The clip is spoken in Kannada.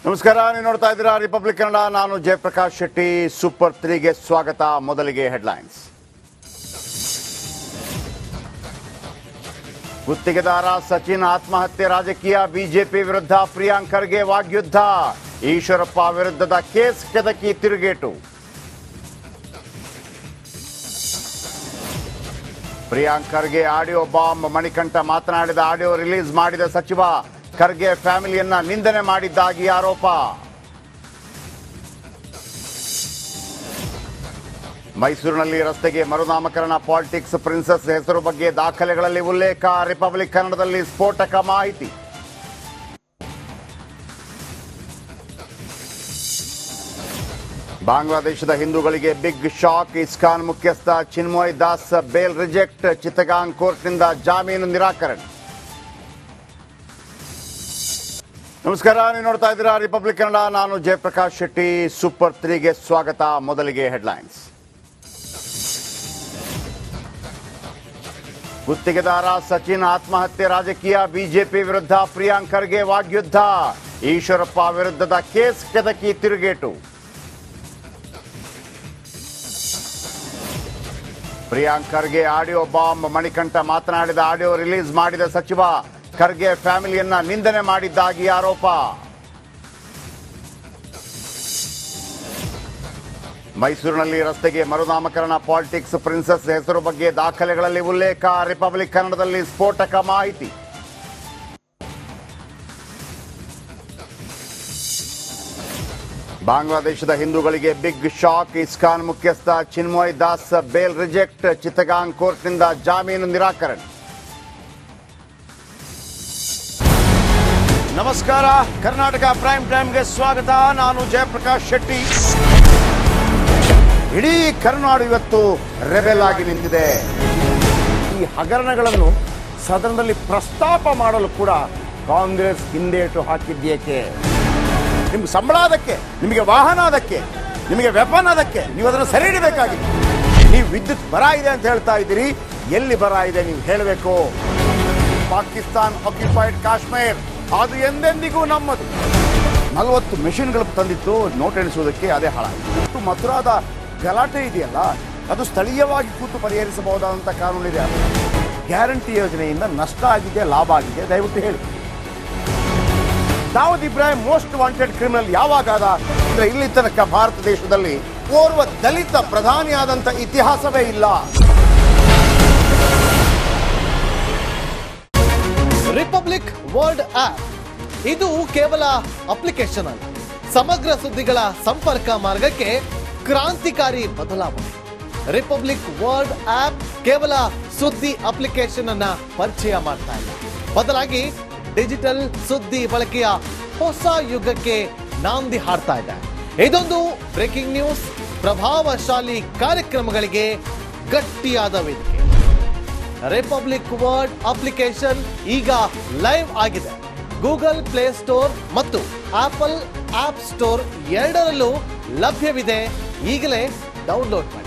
ನಮಸ್ಕಾರ, ನೀವು ನೋಡ್ತಾ ಇದ್ದೀರಾ ರಿಪಬ್ಲಿಕ್ ಕನ್ನಡ. ನಾನು ಜಯಪ್ರಕಾಶ್ ಶೆಟ್ಟಿ. ಸೂಪರ್ 3ಗೆ ಸ್ವಾಗತ. ಮೊದಲಿಗೆ ಹೆಡ್ಲೈನ್ಸ್. ಗುತ್ತಿಗೆದಾರ ಸಚಿನ್ ಆತ್ಮಹತ್ಯೆ ರಾಜಕೀಯ, ಬಿಜೆಪಿ ವಿರುದ್ಧ ಪ್ರಿಯಾಂಕ್ ಖರ್ಗೆ ವಾಗ್ಯುದ್ಧ, ಈಶ್ವರಪ್ಪ ವಿರುದ್ಧದ ಕೇಸ್ ಕೆದಕಿ ತಿರುಗೇಟು. ಪ್ರಿಯಾಂಕ್ ಖರ್ಗೆ ಆಡಿಯೋ ಬಾಂಬ್, ಮಣಿಕಂಠ ಮಾತನಾಡಿದ ಆಡಿಯೋ ರಿಲೀಸ್ ಮಾಡಿದ ಸಚಿವ, ಖರ್ಗೆ ಫ್ಯಾಮಿಲಿಯನ್ನ ನಿಂದನೆ ಮಾಡಿದ್ದಾಗಿ ಆರೋಪ. ಮೈಸೂರಿನಲ್ಲಿ ರಸ್ತೆಗೆ ಮರುನಾಮಕರಣ, ಪಾಲಿಟಿಕ್ಸ್ ಪ್ರಿನ್ಸಸ್ ಹೆಸರು ಬಗ್ಗೆ ದಾಖಲೆಗಳಲ್ಲಿ ಉಲ್ಲೇಖ, ರಿಪಬ್ಲಿಕ್ ಕನ್ನಡದಲ್ಲಿ ಸ್ಫೋಟಕ ಮಾಹಿತಿ. ಬಾಂಗ್ಲಾದೇಶದ ಹಿಂದೂಗಳಿಗೆ ಬಿಗ್ ಶಾಕ್, ಇಸ್ಕಾನ್ ಮುಖ್ಯಸ್ಥ ಚಿನ್ಮಯ್ ದಾಸ್ ಬೇಲ್ ರಿಜೆಕ್ಟ್, ಚಿತ್ತಗಾಂಗ್ ಕೋರ್ಟ್ನಿಂದ ಜಾಮೀನು ನಿರಾಕರಣೆ. ನಮಸ್ಕಾರ, ನೀವು ನೋಡ್ತಾ ಇದ್ದೀರಾ ರಿಪಬ್ಲಿಕ್ ಕನ್ನಡ. ನಾನು ಜಯಪ್ರಕಾಶ್ ಶೆಟ್ಟಿ. ಸೂಪರ್ 3ಗೆ ಸ್ವಾಗತ. ಮೊದಲಿಗೆ ಹೆಡ್ಲೈನ್ಸ್. ಗುತ್ತಿಗೆದಾರ ಸಚಿನ್ ಆತ್ಮಹತ್ಯೆ ರಾಜಕೀಯ, ಬಿಜೆಪಿ ವಿರುದ್ಧ ಪ್ರಿಯಾಂಕ್ ಖರ್ಗೆ ವಾಗ್ಯುದ್ಧ, ಈಶ್ವರಪ್ಪ ವಿರುದ್ಧದ ಕೇಸ್ ಕೆದಕಿ ತಿರುಗೇಟು. ಪ್ರಿಯಾಂಕ್ ಖರ್ಗೆ ಆಡಿಯೋ ಬಾಂಬ್, ಮಣಿಕಂಠ ಮಾತನಾಡಿದ ಆಡಿಯೋ ರಿಲೀಸ್ ಮಾಡಿದ ಸಚಿವ, ಖರ್ಗೆ ಫ್ಯಾಮಿಲಿಯನ್ನ ನಿಂದನೆ ಮಾಡಿದ್ದಾಗಿ ಆರೋಪ. ಮೈಸೂರಿನಲ್ಲಿ ರಸ್ತೆಗೆ ಮರುನಾಮಕರಣ, ಪಾಲಿಟಿಕ್ಸ್ ಪ್ರಿನ್ಸಸ್ ಹೆಸರು ಬಗ್ಗೆ ದಾಖಲೆಗಳಲ್ಲಿ ಉಲ್ಲೇಖ, ರಿಪಬ್ಲಿಕ್ ಕನ್ನಡದಲ್ಲಿ ಸ್ಫೋಟಕ ಮಾಹಿತಿ. ಬಾಂಗ್ಲಾದೇಶದ ಹಿಂದೂಗಳಿಗೆ ಬಿಗ್ ಶಾಕ್, ಇಸ್ಕಾನ್ ಮುಖ್ಯಸ್ಥ ಚಿನ್ಮಯ್ ದಾಸ್ ಬೇಲ್ ರಿಜೆಕ್ಟ್, ಚಿತ್ತಗಾಂಗ್ ಕೋರ್ಟ್ನಿಂದ ಜಾಮೀನು ನಿರಾಕರಣೆ. ನಮಸ್ಕಾರ, ಕರ್ನಾಟಕ ಪ್ರೈಮ್ ಟೈಮ್ಗೆ ಸ್ವಾಗತ. ನಾನು ಜಯಪ್ರಕಾಶ್ ಶೆಟ್ಟಿ. ಇಡೀ ಕರ್ನಾಡು ಇವತ್ತು ರೆಬೆಲ್ ಆಗಿ ನಿಂತಿದೆ. ಈ ಹಗರಣಗಳನ್ನು ಸದನದಲ್ಲಿ ಪ್ರಸ್ತಾಪ ಮಾಡಲು ಕೂಡ ಕಾಂಗ್ರೆಸ್ ಹಿಂದೇಟು ಹಾಕಿದ್ದೇಕೆ? ನಿಮ್ಗೆ ಸಂಬಳ ಅದಕ್ಕೆ, ನಿಮಗೆ ವಾಹನ ಅದಕ್ಕೆ, ನಿಮಗೆ ವೆಪನ್ ಅದಕ್ಕೆ, ನೀವು ಅದನ್ನು ಸೆರೆ ಹಿಡಿಬೇಕಾಗಿದೆ. ನೀವು ವಿದ್ಯುತ್ ಬರ ಇದೆ ಅಂತ ಹೇಳ್ತಾ ಇದ್ದೀರಿ, ಎಲ್ಲಿ ಬರ ಇದೆ ನೀವು ಹೇಳಬೇಕು. ಪಾಕಿಸ್ತಾನ್ ಆಕ್ಯುಪೈಡ್ ಕಾಶ್ಮೀರ್ ಅದು ಎಂದೆಂದಿಗೂ ನಮ್ಮದು. 40 ಮೆಷಿನ್ಗಳು ತಂದಿತ್ತು ನೋಟ್ ಎಣಿಸುವುದಕ್ಕೆ, ಅದೇ ಹಾಳಾಯಿತು. ಮಥುರಾದ ಗಲಾಟೆ ಇದೆಯಲ್ಲ, ಅದು ಸ್ಥಳೀಯವಾಗಿ ಕೂತು ಪರಿಹರಿಸಬಹುದಾದಂಥ ಕಾನೂನಿದೆ. ಗ್ಯಾರಂಟಿ ಯೋಜನೆಯಿಂದ ನಷ್ಟ ಆಗಿದೆ, ಲಾಭ ಆಗಿದೆ, ದಯವಿಟ್ಟು ಹೇಳಿ. Dawood Ibrahim most wanted criminal ಯಾವಾಗಾದ ಅಂದ್ರೆ ಇಲ್ಲಿ ತನಕ ಭಾರತ ದೇಶದಲ್ಲಿ ಓರ್ವ ದಲಿತ ಪ್ರಧಾನಿಯಾದಂಥ ಇತಿಹಾಸವೇ ಇಲ್ಲ. ರಿಪಬ್ಲಿಕ್ ವರ್ಲ್ಡ್ ಆಪ್ ಇದು ಕೇವಲ ಅಪ್ಲಿಕೇಶನ್ ಅಲ್ಲ, ಸಮಗ್ರ ಸುದ್ದಿಗಳ ಸಂಪರ್ಕ ಮಾರ್ಗಕ್ಕೆ ಕ್ರಾಂತಿಕಾರಿ ಬದಲಾವಣೆ. ರಿಪಬ್ಲಿಕ್ ವರ್ಲ್ಡ್ ಆಪ್ ಕೇವಲ ಸುದ್ದಿ ಅಪ್ಲಿಕೇಶನ್ ಅನ್ನ ಪರಿಚಯ ಮಾಡ್ತಾ ಇಲ್ಲ, ಬದಲಾಗಿ ಡಿಜಿಟಲ್ ಸುದ್ದಿ ಬಳಕೆಯ ಹೊಸ ಯುಗಕ್ಕೆ ನಾಂದಿ ಹಾಡ್ತಾ ಇದೆ. ಇದೊಂದು ಬ್ರೇಕಿಂಗ್ ನ್ಯೂಸ್, ಪ್ರಭಾವಶಾಲಿ ಕಾರ್ಯಕ್ರಮಗಳಿಗೆ ಗಟ್ಟಿಯಾದ ವೇದಿಕೆ. ರಿಪಬ್ಲಿಕ್ ವರ್ಲ್ಡ್ ಅಪ್ಲಿಕೇಶನ್ ಈಗ ಲೈವ್ ಆಗಿದೆ. ಗೂಗಲ್ ಪ್ಲೇ ಸ್ಟೋರ್ ಮತ್ತು ಆಪಲ್ ಆಪ್ ಸ್ಟೋರ್ ಎರಡರಲ್ಲೂ ಲಭ್ಯವಿದೆ. ಈಗಲೇ ಡೌನ್ಲೋಡ್ ಮಾಡಿ.